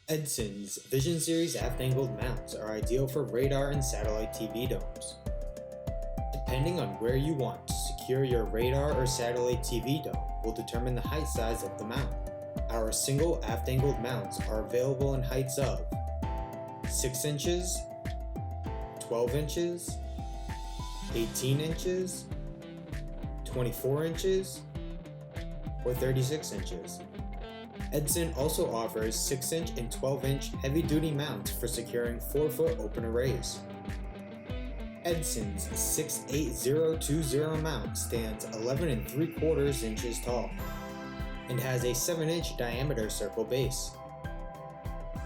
Edson's Vision Series Aft Angled mounts are ideal for radar and satellite TV domes. Depending on where you want to secure your radar or satellite TV dome will determine the height size of the mount. Our single aft angled mounts are available in heights of 6 inches, 12 inches, 18 inches, 24 inches, or 36 inches. Edson also offers 6-inch and 12-inch heavy-duty mounts for securing 4-foot open arrays. Edson's 68020 mount stands 11 3/4 inches tall and has a 7-inch diameter circle base.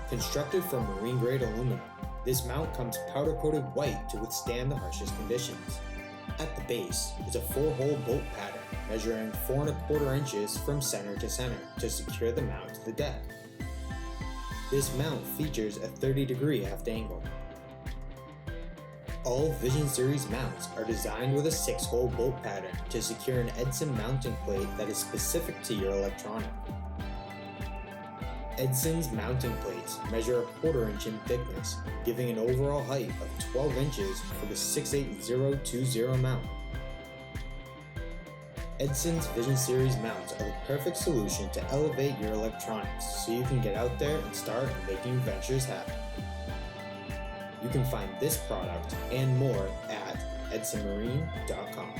Constructed from marine-grade aluminum, this mount comes powder-coated white to withstand the harshest conditions. At the base is a 4-hole bolt pattern measuring 4 1/4 inches from center to center to secure the mount to the deck. This mount features a 30-degree aft angle. All Vision Series mounts are designed with a 6-hole bolt pattern to secure an Edson mounting plate that is specific to your electronic. Edson's mounting plates measure a 1/4 inch in thickness, giving an overall height of 12 inches for the 68020 mount. Edson's Vision Series mounts are the perfect solution to elevate your electronics so you can get out there and start making ventures happen. You can find this product and more at edsonmarine.com.